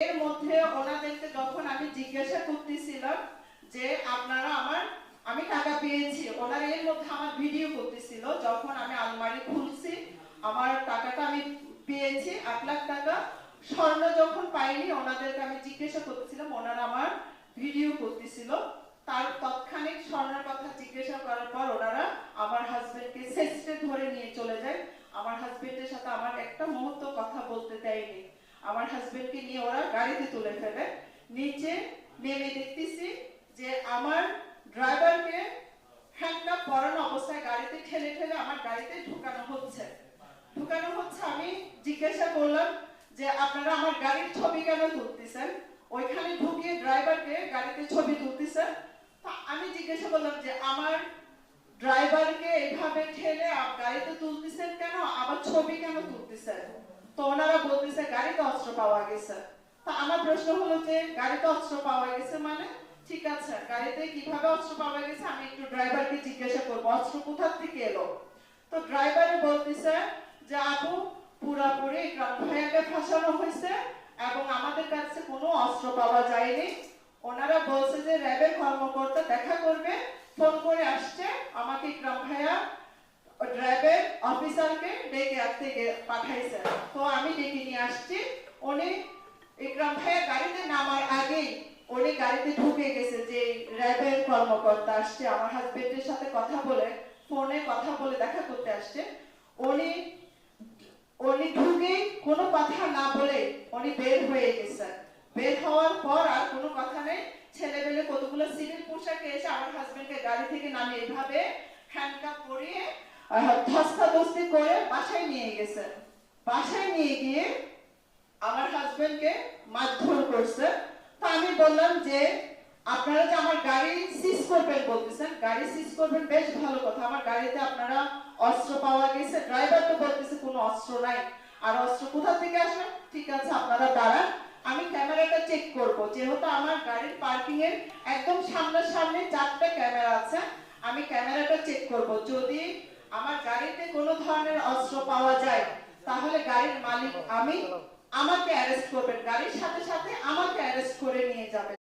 এর মধ্যে ওনাদেরকে যখন আমি জিজ্ঞাসা করতেছিলাম যে আপনারা আমি টাকা পেয়েছি, ওনারা এর মধ্যে আমার ভিডিও করতেছিল যখন আমি আলমারি খুলছি আমার টাকাটা আমি পেয়েছি 8 লাখ টাকা। স্বর্ণ যখন পাইনি ওনাদেরকে আমি জিজ্ঞাসা করতেছিলাম, ওনারা আমার ভিডিও করতেছিল। তার তৎক্ষণিক স্বর্ণের কথা জিজ্ঞাসা করার পর ওনারা আমার হাজবেন্ডকে সেস্টে ধরে নিয়ে চলে যায়। আমার হাজবেন্ডের সাথে আমার একটা মুহূর্ত কথা বলতে দেয়নি। আমার হাজবেন্ডকে নিয়ে ওরা গাড়িতে তুলে ফেলে। নিচে নেমে দেখতেছি যে আমার ড্রাইভারকে হ্যান্ডকাপ পরানো অবস্থায় গাড়িতে ঠেলে ঠেলে আমার গাড়িতে ঢুকানো হচ্ছে। আমি জিজ্ঞাসা করলাম যে আপনারা আমার গাড়ির ছবি কেন তুলতেছেন? ওইখানে ঢুকিয়ে ড্রাইভারকে গাড়িতে ছবি তুলতেছেন। আমি জিজ্ঞাসা করলাম যে আমার ড্রাইভারকে এভাবে ঠেলে গাড়িতে তুলতেছেন কেন, আবার ছবি কেন তুলতেছেন? তো ওনারা বলতেছে গাড়িতে অস্ত্র পাওয়া গেছে। তা আমার প্রশ্ন হলো যে গাড়িতে অস্ত্র পাওয়া গেছে মানে ঠিক আছে, গাড়িতে কিভাবে অস্ত্র পাওয়া গেছে আমি একটু ড্রাইভারকে জিজ্ঞাসা করবো অস্ত্র কোথা থেকে এলো। তো ড্রাইভার বলতেছে যে আপু পুরাপুরি ইকরাম ভাইয়াকে ফাঁসানো হয়েছে এবং আমাদের কাছে কোনো অস্ত্র পাওয়া যায়নি। ওনারা বলছে যে র্যাবের কর্মকর্তা দেখা করবে, ফোন করে আসছে আমাকে ইকরাম ভাইয়া র্যাবের অফিসারকে ডেকে পাঠাইছে। তো আমি ডেকে নিয়ে আসছি। উনি ইকরাম ভাইয়া গাড়িতে নামার আগেই উনি গাড়িতে ঢুকে গেছে যে র্যাবের কর্মকর্তা আসছে আমার হাজবেন্ডের সাথে কথা বলে, ফোনে কথা বলে দেখা করতে আসছে। উনি ঢুকে কোনো কথা না বলে উনি বের হয়ে গেছে। বের হওয়ার পর আর কোনো কথা নেই। ছেলেবেলে কতগুলো সিভিল পোশাকে এসে আমার হাজবেন্ডকে গাড়ি থেকে নামিয়ে এভাবে হ্যান্ডকাপ পরিয়ে ধস্তাধস্তি করে বাসায় নিয়ে গেছে। বাসায় নিয়ে গিয়ে আমার হাজবেন্ডকে মারধর করছে। তো আমি বললাম যে আপনারা যে আমার গাড়ি সিজ করবেন বলতেছেন, গাড়ি সিজ করবেন বেশ ভালো কথা, আমার গাড়িতে আপনারা অস্ত্র পাওয়া গেছে, ড্রাইভার তো বলতেছে কোনো অস্ত্র নাই, আর অস্ত্র কোথা থেকে আসবে? ঠিক আছে আপনারা দাঁড়ান, আমি ক্যামেরাটা চেক করব। যেহেতু আমার গাড়ির পার্কিং এর একদম সামনাসামনি 4টা ক্যামেরা আছে, আমি ক্যামেরাটা চেক করব। যদি আমার গাড়িতে কোনো ধরনের অস্ত্র পাওয়া যায় তাহলে গাড়ির মালিক আমাকে অ্যারেস্ট করবেন, গাড়ির সাথে সাথে আমাকে অ্যারেস্ট করে নিয়ে যাবেন।